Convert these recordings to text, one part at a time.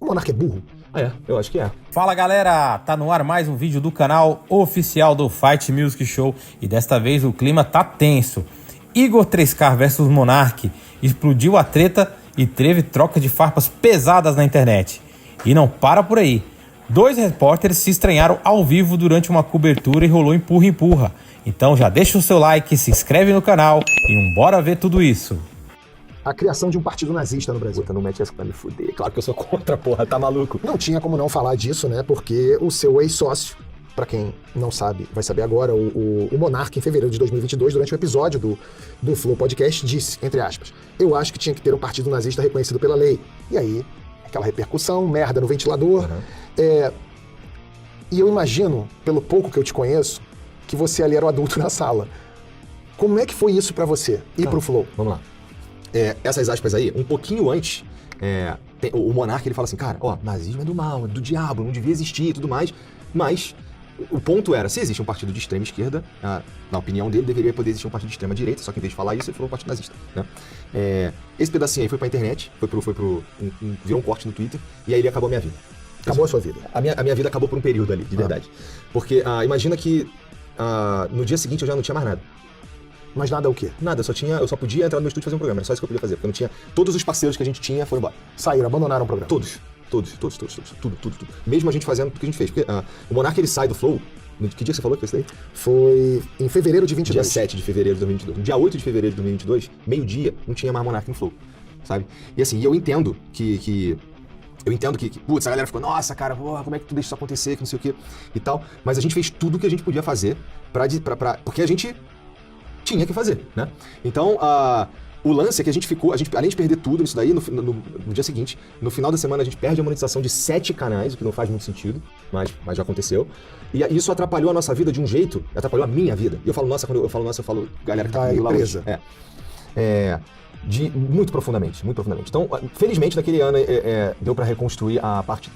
O Monark é burro? Eu acho que é. Fala galera, tá no ar mais um vídeo do canal oficial do Fight Music Show e desta vez o clima tá tenso. Igor 3K versus Monark, explodiu a treta e teve troca de farpas pesadas na internet. E não para por aí. Dois repórteres se estranharam ao vivo durante uma cobertura e rolou empurra-empurra. Então já deixa o seu like, se inscreve no canal e bora ver tudo isso. A criação de um partido nazista no Brasil. Puta, não mete essa pra me fuder. Claro que eu sou contra, porra, tá maluco? Não tinha como não falar disso, né? Porque o seu ex-sócio, pra quem não sabe, vai saber agora, o Monark, em fevereiro de 2022, durante um episódio do Flow Podcast, disse, entre aspas, eu acho que tinha que ter um partido nazista reconhecido pela lei. E aí, aquela repercussão, merda no ventilador. Uhum. E eu imagino, pelo pouco que eu te conheço, que você ali era o adulto na sala. Como é que foi isso pra você, ir pro Flow? Vamos lá. Essas aspas aí, um pouquinho antes, o Monark ele fala assim, cara, nazismo é do mal, é do diabo, não devia existir e tudo mais, mas o ponto era, se existe um partido de extrema esquerda, na opinião dele, deveria poder existir um partido de extrema direita, só que em vez de falar isso, ele falou um partido nazista, né? Esse pedacinho aí foi pra internet, virou um corte no Twitter, e aí ele acabou a minha vida. Acabou a sua vida? A minha vida acabou por um período ali, de verdade. Porque imagina que no dia seguinte eu já não tinha mais nada. Mas nada o quê? Nada, eu só podia entrar no meu estúdio e fazer um programa, era só isso que eu podia fazer, porque eu não tinha... Todos os parceiros que a gente tinha foram embora. Saíram, abandonaram o programa? Todos, tudo. Mesmo a gente fazendo tudo que a gente fez, porque o Monark ele sai do Flow, que dia que você falou que foi isso daí? Foi em fevereiro de 22. Dia 7 de fevereiro de 2022. No dia 8 de fevereiro de 2022, meio-dia, não tinha mais Monark no Flow, sabe? E assim, eu entendo que putz, a galera ficou, nossa, cara, porra, como é que tu deixa isso acontecer, que não sei o quê e tal, mas a gente fez tudo que a gente podia fazer porque a gente tinha que fazer, né? Então, o lance é que a gente, além de perder tudo nisso daí, no dia seguinte, no final da semana, a gente perde a monetização de 7 canais, o que não faz muito sentido, mas já aconteceu. E isso atrapalhou a nossa vida de um jeito, atrapalhou a minha vida. E eu falo nossa, quando eu falo nossa, eu falo galera que tá comigo lá hoje. Muito profundamente. Então, felizmente, naquele ano deu pra reconstruir a parte...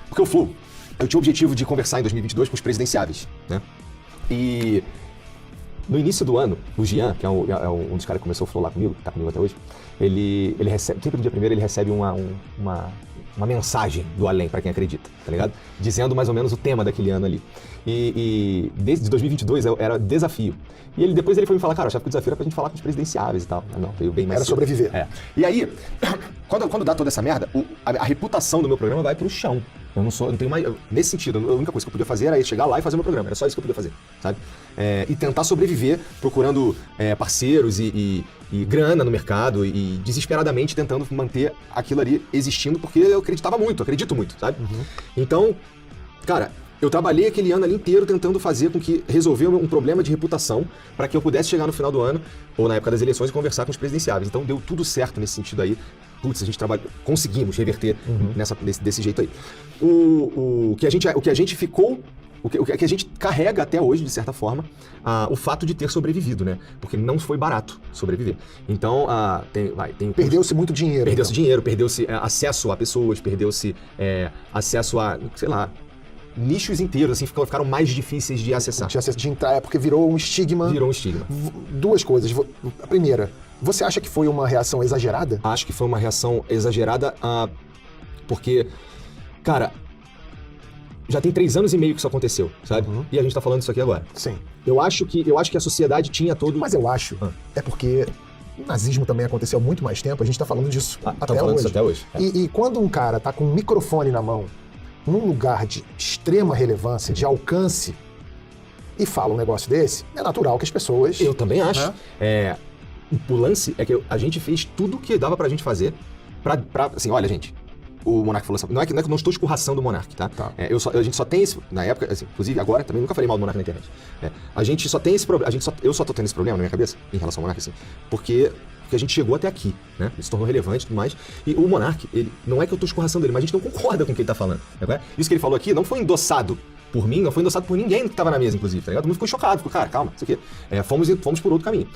Porque o Flow, eu tinha o objetivo de conversar em 2022 com os presidenciáveis, né? E no início do ano, o Jean, que é um dos caras que começou o Flow lá comigo, que tá comigo até hoje, ele recebe, sempre no dia primeiro, ele recebe uma mensagem do além, pra quem acredita, tá ligado? Dizendo mais ou menos o tema daquele ano ali. E desde 2022 era desafio. E depois ele foi me falar, cara, eu achava que o desafio era pra gente falar com os presidenciáveis e tal. Não, veio bem mais Era sobreviver. E aí, quando dá toda essa merda, a reputação do meu programa vai pro chão. Eu não tenho mais... Nesse sentido, a única coisa que eu podia fazer era chegar lá e fazer o meu programa. Era só isso que eu podia fazer, sabe? E tentar sobreviver procurando parceiros e grana no mercado e desesperadamente tentando manter aquilo ali existindo porque eu acredito muito, sabe? Uhum. Então, cara, eu trabalhei aquele ano ali inteiro tentando fazer com que resolver um problema de reputação para que eu pudesse chegar no final do ano ou na época das eleições e conversar com os presidenciáveis. Então deu tudo certo nesse sentido aí. Putz, a gente conseguimos reverter desse jeito aí. O que a gente carrega até hoje, de certa forma, o fato de ter sobrevivido, né? Porque não foi barato sobreviver. Então, perdeu-se muito dinheiro. Perdeu-se dinheiro, perdeu-se acesso a pessoas, perdeu-se acesso a, sei lá, nichos inteiros, assim, ficaram mais difíceis de acessar. De entrar, porque virou um estigma. Duas coisas. A primeira, você acha que foi uma reação exagerada? Acho que foi uma reação exagerada, porque, cara, já tem 3 anos e meio que isso aconteceu, sabe? Uhum. E a gente tá falando isso aqui agora. Sim. Eu acho que a sociedade tinha todo... Mas eu acho, é porque o nazismo também aconteceu há muito mais tempo, a gente tá falando disso até hoje. Isso até hoje. E quando um cara tá com um microfone na mão, num lugar de extrema relevância, de alcance, e fala um negócio desse, é natural que as pessoas... Eu também acho. O lance é que a gente fez tudo que dava pra gente fazer pra assim, olha, gente, o Monark falou assim, não é que eu não estou escorraçando o Monark, tá? A gente só tem esse, na época, assim, inclusive agora também nunca falei mal do Monark na internet. A gente só tem esse problema, eu só tô tendo esse problema na minha cabeça, em relação ao Monark, assim, porque a gente chegou até aqui, né? Ele se tornou relevante e tudo mais. E o Monark, ele, não é que eu tô escorraçando ele, mas a gente não concorda com o que ele tá falando, né? Isso que ele falou aqui não foi endossado por mim, não foi endossado por ninguém que tava na mesa, inclusive, tá ligado? Todo mundo ficou chocado, ficou, cara, calma, isso aqui. Fomos por outro caminho.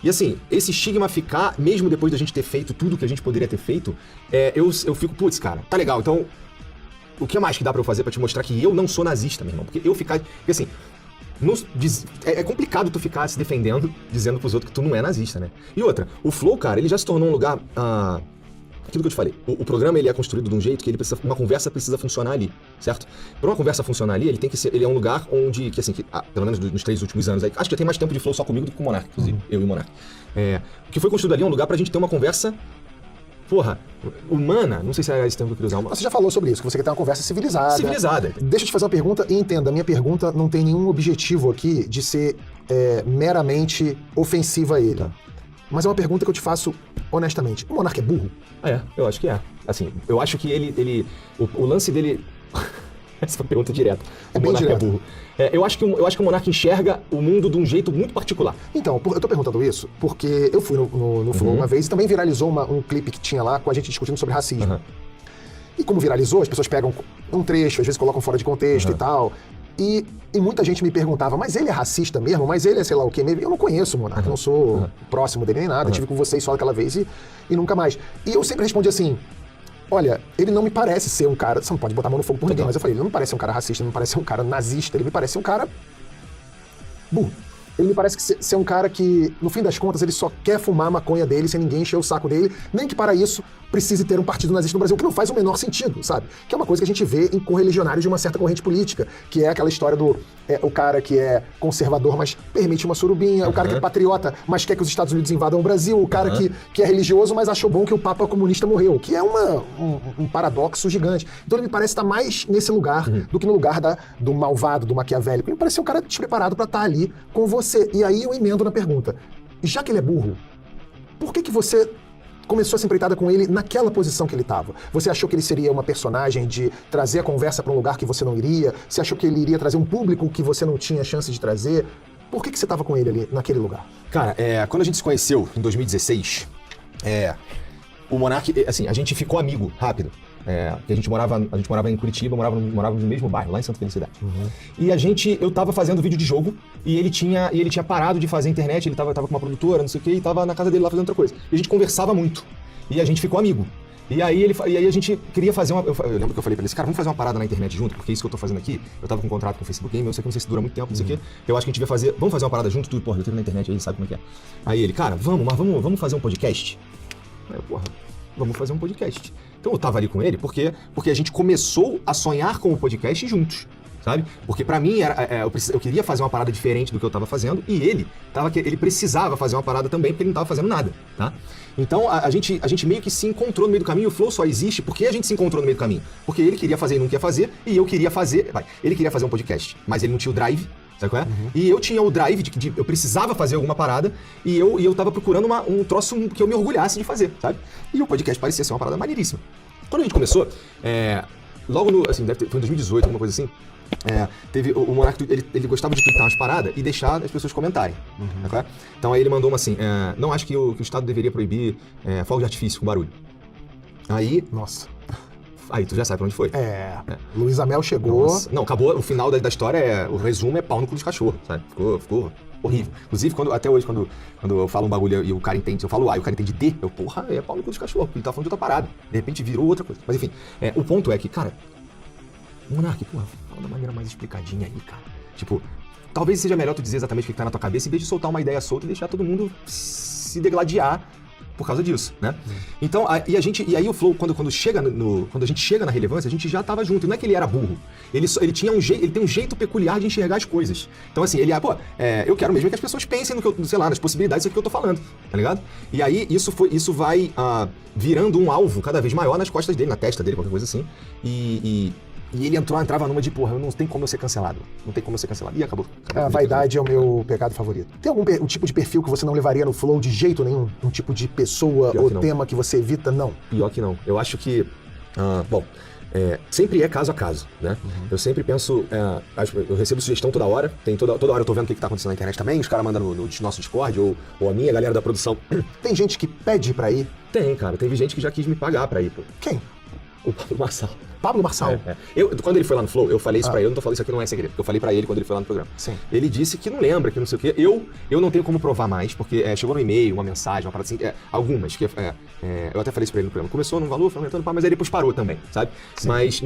E assim, esse estigma ficar, mesmo depois da gente ter feito tudo que a gente poderia ter feito, eu fico, putz, cara, tá legal, então o que mais que dá pra eu fazer pra te mostrar que eu não sou nazista, meu irmão? Porque assim, é complicado tu ficar se defendendo, dizendo pros outros que tu não é nazista, né? E outra, o Flow, cara, ele já se tornou um lugar aquilo que eu te falei, o programa ele é construído de um jeito que ele precisa, uma conversa precisa funcionar ali, certo? Para uma conversa funcionar ali, ele é um lugar onde, pelo menos nos 3 últimos anos, aí, acho que eu tenho mais tempo de flow só comigo do que com o Monark, inclusive, eu e o Monark. O que foi construído ali é um lugar pra gente ter uma conversa, humana, não sei se era esse termo que eu queria usar. Você já falou sobre isso, que você quer ter uma conversa civilizada. Deixa eu te fazer uma pergunta e entenda, a minha pergunta não tem nenhum objetivo aqui de ser meramente ofensiva a ele. Tá. Mas é uma pergunta que eu te faço honestamente. O Monark é burro? Eu acho que é. Assim, eu acho que o lance dele... Essa foi uma pergunta direta. É bem direto. É burro. Eu acho que o Monark enxerga o mundo de um jeito muito particular. Então, eu tô perguntando isso porque eu fui no Flow uma vez e também viralizou um clipe que tinha lá com a gente discutindo sobre racismo. E como viralizou, as pessoas pegam um trecho, às vezes colocam fora de contexto e tal. E muita gente me perguntava, mas ele é racista mesmo? Mas ele é sei lá o quê mesmo? Eu não conheço o Monark, não sou próximo dele nem nada. Tive com vocês só aquela vez e nunca mais. E eu sempre respondi assim... Olha, ele não me parece ser um cara... Você não pode botar a mão no fogo por ninguém, mas eu falei, ele não me parece ser um cara racista, ele não me parece ser um cara nazista, ele me parece ser um cara burro. Ele me parece ser um cara que, no fim das contas, ele só quer fumar a maconha dele sem ninguém encher o saco dele, nem que para isso precise ter um partido nazista no Brasil, que não faz o menor sentido, sabe? Que é uma coisa que a gente vê em correligionários de uma certa corrente política, que é aquela história do o cara que é conservador, mas permite uma surubinha, o cara que é patriota, mas quer que os Estados Unidos invadam o Brasil, o cara que é religioso, mas achou bom que o Papa comunista morreu, que é um paradoxo gigante. Então ele me parece estar mais nesse lugar do que no lugar do malvado, do maquiavélico. Ele me parece ser um cara despreparado para estar ali com você. E aí eu emendo na pergunta, já que ele é burro, por que você começou essa empreitada com ele naquela posição que ele estava? Você achou que ele seria uma personagem de trazer a conversa para um lugar que você não iria? Você achou que ele iria trazer um público que você não tinha chance de trazer? Por que você estava com ele ali, naquele lugar? Cara, quando a gente se conheceu, em 2016, o Monark, assim, a gente ficou amigo rápido. A gente morava em Curitiba, morava no mesmo bairro, lá em Santa Felicidade. E eu tava fazendo vídeo de jogo e ele tinha parado de fazer internet, ele tava com uma produtora, não sei o quê, e tava na casa dele lá fazendo outra coisa. E a gente conversava muito. E a gente ficou amigo. E aí a gente queria fazer eu lembro que eu falei pra ele, cara, vamos fazer uma parada na internet junto, porque é isso que eu tô fazendo aqui. Eu tava com um contrato com o Facebook Game, eu sei que não sei se dura muito tempo, não sei o quê. Eu acho que a gente vamos fazer uma parada junto, tudo, eu tenho na internet aí, sabe como é que é. Aí ele, cara, vamos fazer um podcast? Aí eu, vamos fazer um podcast. Então eu tava ali com ele porque a gente começou a sonhar com o podcast juntos, sabe? Porque pra mim eu queria fazer uma parada diferente do que eu tava fazendo e ele precisava fazer uma parada também porque ele não tava fazendo nada, tá? Então a gente meio que se encontrou no meio do caminho. O Flow só existe porque a gente se encontrou no meio do caminho. Porque ele queria fazer e não queria fazer, e eu queria fazer... Ele queria fazer um podcast, mas ele não tinha o drive, sabe qual é? E eu tinha o drive de eu precisava fazer alguma parada e eu tava procurando um troço que eu me orgulhasse de fazer, sabe? E o podcast parecia ser uma parada maneiríssima. Quando a gente começou, logo foi em 2018, alguma coisa assim, teve o Monark, ele gostava de twittar umas paradas e deixar as pessoas comentarem, sabe? Então aí ele mandou uma assim, não acho que o Estado deveria proibir fogo de artifício com barulho. Aí... Nossa... Aí tu já sabe pra onde foi. Luiz Amel chegou... Nossa. Não, acabou, o final da história, o resumo é pau no cu dos cachorros, sabe? Ficou horrível. Inclusive, até hoje, quando eu falo um bagulho e o cara entende, eu falo A e o cara entende D, é pau no cu dos cachorros, porque ele tá falando de outra parada. De repente virou outra coisa. Mas enfim, o ponto é que, cara, Monark, fala da maneira mais explicadinha aí, cara. Tipo, talvez seja melhor tu dizer exatamente o que tá na tua cabeça, em vez de soltar uma ideia solta e deixar todo mundo se degladiar por causa disso, né? Então, e aí o Flow, quando a gente chega na relevância, a gente já tava junto. E não é que ele era burro. Ele tem um jeito peculiar de enxergar as coisas. Então, assim, eu quero mesmo que as pessoas pensem no que eu, sei lá, nas possibilidades do que eu tô falando, tá ligado? E aí, isso vai virando um alvo cada vez maior nas costas dele, na testa dele, qualquer coisa assim. E ele entrava numa de, não tem como eu ser cancelado. Não tem como eu ser cancelado. E acabou. A vaidade é o meu pecado favorito. Tem algum tipo de perfil que você não levaria no Flow de jeito nenhum? Um tipo de pessoa ou tema que você evita? Não. Pior que não. Eu acho que... sempre é caso a caso, né? Eu sempre penso... eu recebo sugestão toda hora. Toda hora eu tô vendo o que tá acontecendo na internet também. Os caras mandam no nosso Discord ou a minha galera da produção. Tem gente que pede pra ir? Tem, cara. Teve gente que já quis me pagar pra ir, pô. Quem? O Pablo Marçal. Pablo Marçal? Quando ele foi lá no Flow, eu falei isso pra ele, eu não tô falando isso aqui, não é segredo. Eu falei pra ele quando ele foi lá no programa. Sim. Ele disse que não lembra, que não sei o quê. Eu não tenho como provar mais, porque chegou no e-mail, uma mensagem, uma parada assim, algumas, que eu até falei isso pra ele no programa. Começou num valor, foi aumentando, mas aí depois parou também, sabe? Sim. Mas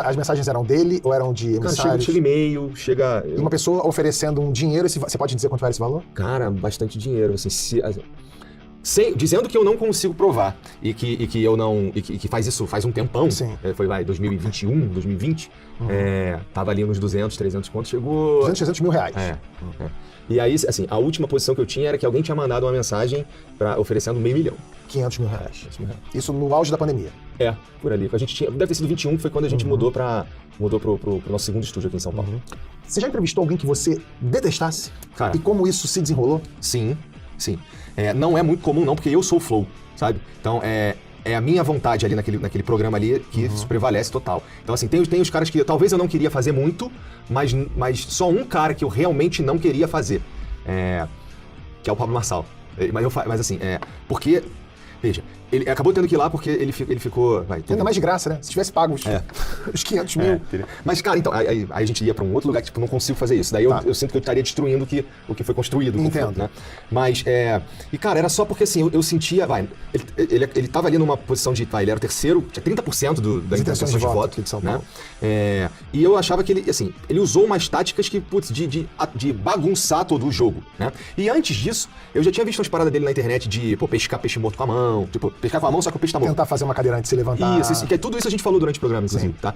as mensagens eram dele ou eram de emissários? Cara, chega e-mail, E uma pessoa oferecendo um dinheiro, você pode dizer quanto era esse valor? Cara, bastante dinheiro, assim, dizendo que eu não consigo provar e que eu não. E que faz isso faz um tempão. Sim. Foi lá em 2021, 2020. Tava ali nos 200, 300 pontos, chegou. 200, 300 mil reais. E aí, assim, a última posição que eu tinha era que alguém tinha mandado uma mensagem oferecendo $500 mil. 500 mil reais. Isso no auge da pandemia. Por ali. A gente tinha, deve ter sido 21, foi quando a gente mudou pro nosso segundo estúdio aqui em São Paulo. Você já entrevistou alguém que você detestasse? Cara, e como isso se desenrolou? Sim. Não é muito comum não, porque eu sou o Flow, sabe? Então, é a minha vontade ali naquele programa ali que prevalece total. Então, assim, tem os caras que talvez eu não queria fazer muito, mas só um cara que eu realmente não queria fazer, que é o Pablo Marçal. Mas assim, porque, veja, ele acabou tendo que ir lá porque ele ficou... Ainda mais de graça, né? Se tivesse pago os 500 mil. Mas, cara, então, aí a gente ia pra um outro lugar que, tipo, não consigo fazer isso. Daí eu sinto que eu estaria destruindo o que foi construído. Entendo. Né? Mas, e, cara, era só porque, assim, eu sentia, ele tava ali numa posição de, ele era o terceiro, tinha 30% das intenções de voto aqui de São Paulo. Né? E eu achava que ele usou umas táticas que, putz, de bagunçar todo o jogo, né? E antes disso, eu já tinha visto umas paradas dele na internet de, pescar peixe morto com a mão, tipo, pescar com a mão, só que o peixe tá morto. Tentar fazer uma cadeira antes de se levantar. Isso, que tudo isso a gente falou durante o programa, inclusive, tá?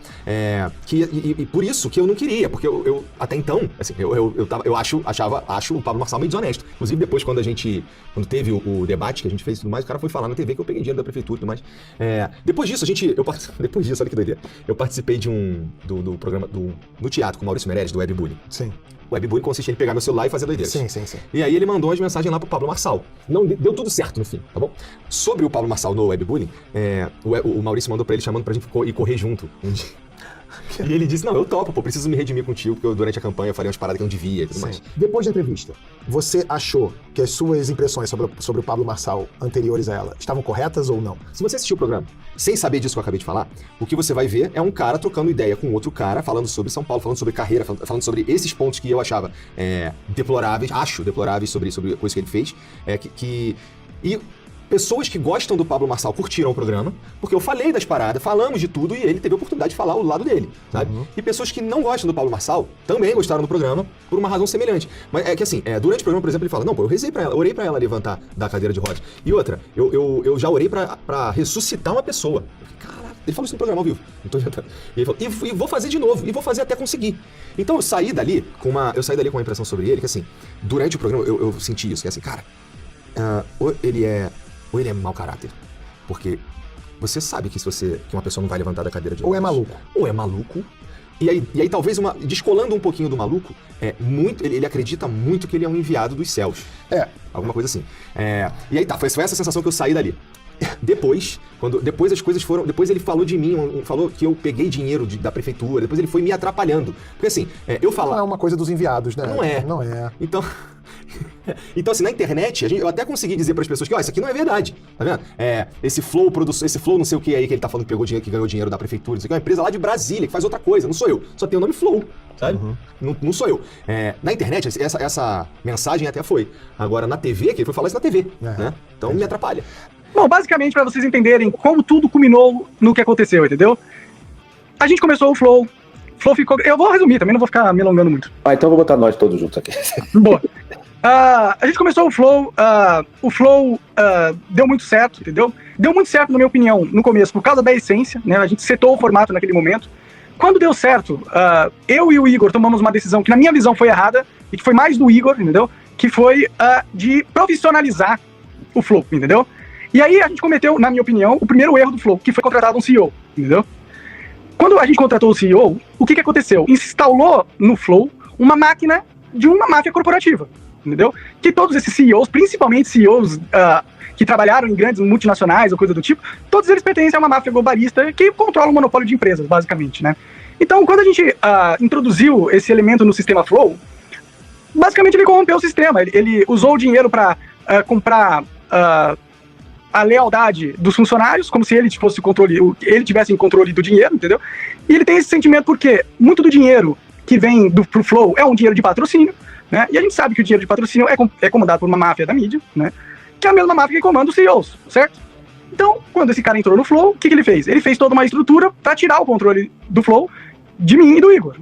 E por isso que eu não queria, porque eu até então, assim, eu acho o Pablo Marçal meio desonesto. Inclusive, depois, quando teve o debate que a gente fez e tudo mais, o cara foi falar na TV que eu peguei dinheiro da prefeitura e tudo mais. Depois disso, olha que doideira, eu participei do programa no teatro com o Maurício Meirelles, do Webbullying. Sim. O Webbullying consiste em ele pegar meu celular e fazer doideiras. Sim. E aí ele mandou as mensagens lá pro Pablo Marçal. Não deu tudo certo no fim, tá bom? Sobre o Pablo Marçal no Webbullying, o Maurício mandou pra ele chamando pra gente ir correr junto um dia. E ele disse, não, eu topo, preciso me redimir contigo, porque durante a campanha eu falei umas paradas que eu não devia e tudo mais. Depois da entrevista, você achou que as suas impressões sobre o Pablo Marçal anteriores a ela estavam corretas ou não? Se você assistiu o programa sem saber disso que eu acabei de falar, o que você vai ver é um cara trocando ideia com outro cara, falando sobre São Paulo, falando sobre carreira, falando sobre esses pontos que eu achava deploráveis sobre a coisa que ele fez, e pessoas que gostam do Pablo Marçal curtiram o programa, porque eu falei das paradas, falamos de tudo e ele teve a oportunidade de falar o lado dele, sabe? E pessoas que não gostam do Pablo Marçal também gostaram do programa por uma razão semelhante. Mas é que assim, durante o programa, por exemplo, ele fala, não, eu orei pra ela levantar da cadeira de rodas. E outra, eu já orei pra ressuscitar uma pessoa. Caralho, ele falou isso no programa ao vivo, não tô inventando. E ele falou, e vou fazer de novo, e vmau fazer até conseguir. Então eu saí dali com uma impressão sobre ele, que assim, durante o programa eu senti isso, que assim, cara, ou ele é mau caráter, porque você sabe que uma pessoa não vai levantar da cadeira de rodas. Ou é maluco. E aí talvez, descolando um pouquinho do maluco, ele acredita muito que ele é um enviado dos céus. Alguma coisa assim. E aí foi essa sensação que eu saí dali. Depois as coisas foram... Depois ele falou de mim, falou que eu peguei dinheiro da prefeitura, depois ele foi me atrapalhando. Porque assim, eu falo... Não é uma coisa dos enviados, né? Não é. Então, assim, na internet, eu até consegui dizer para as pessoas que, isso aqui não é verdade, tá vendo? Esse flow não sei o que aí que ele tá falando que pegou dinheiro, que ganhou dinheiro da prefeitura, isso aqui é uma empresa lá de Brasília, que faz outra coisa, não sou eu. Só tem o nome Flow, sabe? Não sou eu. Na internet, essa mensagem até foi. Agora, na TV, que ele foi falar isso na TV, né? Então, me atrapalha. Bom, basicamente, para vocês entenderem como tudo culminou no que aconteceu, entendeu? A gente começou o Flow ficou... Eu vou resumir, também não vou ficar me alongando muito. Então eu vou botar nós todos juntos aqui. Boa. A gente começou o Flow deu muito certo, entendeu? Deu muito certo, na minha opinião, no começo, por causa da essência, né? A gente setou o formato naquele momento. Quando deu certo, eu e o Igor tomamos uma decisão que, na minha visão, foi errada, e que foi mais do Igor, entendeu? Que foi de profissionalizar o Flow, entendeu? E aí a gente cometeu, na minha opinião, o primeiro erro do Flow, que foi contratar um CEO, entendeu? Quando a gente contratou o CEO, o que aconteceu? Instalou no Flow uma máquina de uma máfia corporativa, entendeu? Que todos esses CEOs, principalmente CEOs que trabalharam em grandes multinacionais ou coisa do tipo, todos eles pertencem a uma máfia globalista que controla o monopólio de empresas, basicamente, né? Então, quando a gente introduziu esse elemento no sistema Flow, basicamente ele corrompeu o sistema. Ele usou o dinheiro para comprar a lealdade dos funcionários, como se ele fosse ele tivesse em controle do dinheiro, entendeu? E ele tem esse sentimento porque muito do dinheiro que vem pro Flow é um dinheiro de patrocínio, né? E a gente sabe que o dinheiro de patrocínio é comandado por uma máfia da mídia, né? Que é a mesma máfia que comanda os CEOs, certo? Então, quando esse cara entrou no Flow, o que ele fez? Ele fez toda uma estrutura para tirar o controle do Flow de mim e do Igor.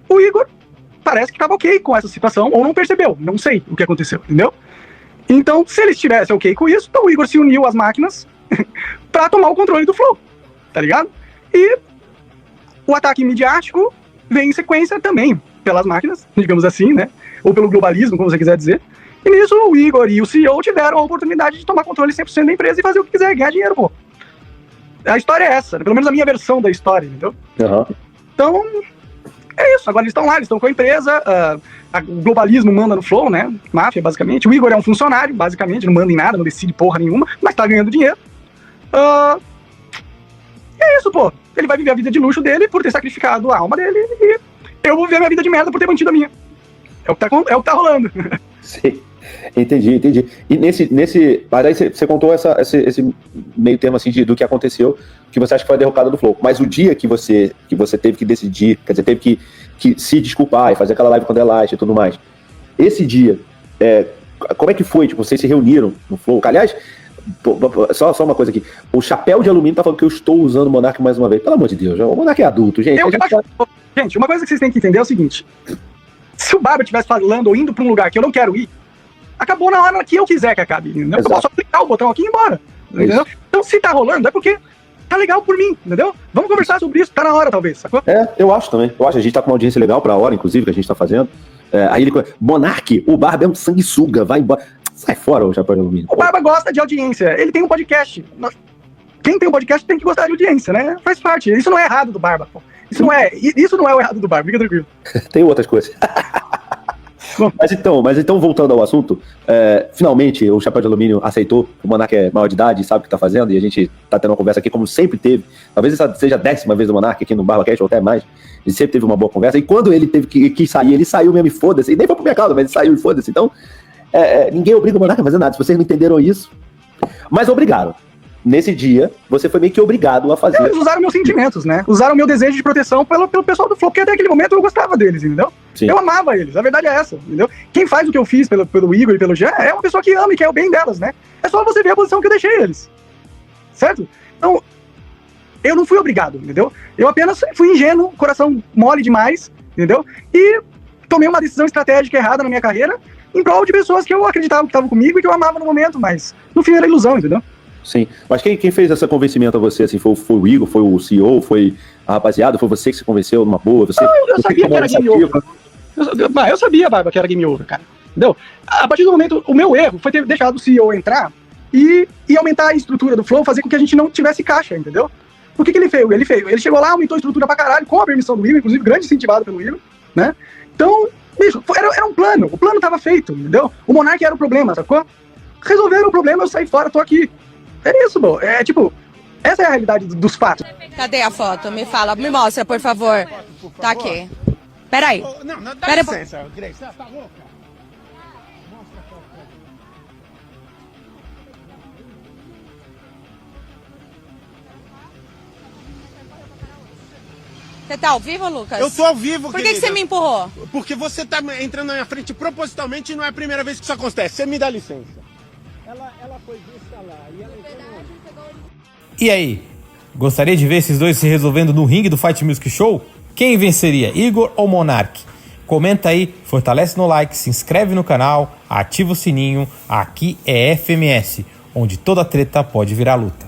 O Igor parece que estava ok com essa situação, ou não percebeu, não sei o que aconteceu, entendeu? Então, se eles tivessem ok com isso, então o Igor se uniu às máquinas pra tomar o controle do Flow, tá ligado? E o ataque midiático vem em sequência também pelas máquinas, digamos assim, né? Ou pelo globalismo, como você quiser dizer. E nisso o Igor e o CEO tiveram a oportunidade de tomar controle 100% da empresa e fazer o que quiser, ganhar dinheiro, pô. A história é essa, pelo menos a minha versão da história, entendeu? Então, é isso. Agora eles estão lá, eles estão com a empresa, o globalismo manda no Flow, né? Máfia, basicamente. O Igor é um funcionário, basicamente, não manda em nada, não decide porra nenhuma, mas tá ganhando dinheiro. É isso, pô. Ele vai viver a vida de luxo dele por ter sacrificado a alma dele e eu vou viver a minha vida de merda por ter mantido a minha. É o que tá rolando. Sim, entendi. E nesse mas aí você contou esse meio termo assim do que aconteceu, que você acha que foi a derrocada do Flow. Mas o dia que você teve que decidir, quer dizer, teve que se desculpar e fazer aquela live com o Delight e tudo mais. Esse dia, como é que foi? Tipo, vocês se reuniram no Flow? Aliás, só uma coisa aqui. O chapéu de alumínio tá falando que eu estou usando o Monark mais uma vez. Pelo amor de Deus, o Monark é adulto, gente. Gente, uma coisa que vocês têm que entender é o seguinte. Se o Barba estivesse falando ou indo pra um lugar que eu não quero ir, acabou na hora que eu quiser que acabe. Entendeu? Eu posso aplicar o botão aqui e ir embora. Entendeu? Então, se tá rolando, é porque tá legal por mim, entendeu? Vamos conversar sobre isso, tá na hora, talvez, sacou? Eu acho também. A gente tá com uma audiência legal pra hora, inclusive, que a gente tá fazendo. Aí ele... Monark, o Barba é um sanguessuga, vai embora. Sai fora, o chapéu de alumínio. O Barba gosta de audiência, ele tem um podcast. Quem tem um podcast tem que gostar de audiência, né? Faz parte. Isso não é errado do Barba, pô. Isso não é o errado do Barba, fica tranquilo. Tem outras coisas. Mas então, voltando ao assunto, finalmente o Chapéu de Alumínio aceitou, o Monark é maior de idade, sabe o que tá fazendo, e a gente tá tendo uma conversa aqui como sempre teve. Talvez essa seja a 10ª vez do Monark aqui no BarbaCast, ou até mais. Ele sempre teve uma boa conversa, e quando ele teve que sair, ele saiu mesmo e foda-se, e nem foi pro mercado, mas ele saiu e foda-se. Então, ninguém obriga o Monark a fazer nada, se vocês não entenderam isso. Mas obrigaram. Nesse dia, você foi meio que obrigado a fazer. Eles usaram meus sentimentos, né? Usaram meu desejo de proteção pelo pessoal do Flow, porque até aquele momento eu gostava deles, entendeu? Sim. Eu amava eles, a verdade é essa, entendeu? Quem faz o que eu fiz pelo Igor e pelo Jean é uma pessoa que ama e quer o bem delas, né? É só você ver a posição que eu deixei eles. Certo? Então, eu não fui obrigado, entendeu? Eu apenas fui ingênuo, coração mole demais, entendeu? E tomei uma decisão estratégica errada na minha carreira em prol de pessoas que eu acreditava que estavam comigo e que eu amava no momento, mas no fim era ilusão, entendeu? Sim, mas quem fez esse convencimento a você, assim, foi o Igor, foi o CEO, foi a rapaziada, foi você que se convenceu numa boa? Eu sabia que era game over. Eu sabia, Barba, que era game over, cara. Entendeu? A partir do momento, o meu erro foi ter deixado o CEO entrar e aumentar a estrutura do Flow, fazer com que a gente não tivesse caixa, entendeu? O que ele fez? Ele chegou lá, aumentou a estrutura pra caralho, com a permissão do Igor, inclusive grande incentivado pelo Igor, né? Então, bicho, era um plano, o plano tava feito, entendeu? O Monark era o problema, sacou? Resolveram o problema, eu saí fora, tô aqui. É isso, bom. Essa é a realidade dos fatos. Cadê a foto? Me fala, me mostra, por favor. Tá aqui. Peraí. Não, dá licença, Grace. Tá louca? Mostra a foto. Você tá ao vivo, Lucas? Eu tô ao vivo, Por que você me empurrou? Porque você tá entrando na minha frente propositalmente e não é a primeira vez que isso acontece. Você me dá licença. Ela foi vista lá e ela E aí? Gostaria de ver esses dois se resolvendo no ringue do Fight Music Show? Quem venceria, Igor ou Monark? Comenta aí, fortalece no like, se inscreve no canal, ativa o sininho. Aqui é FMS, onde toda treta pode virar luta.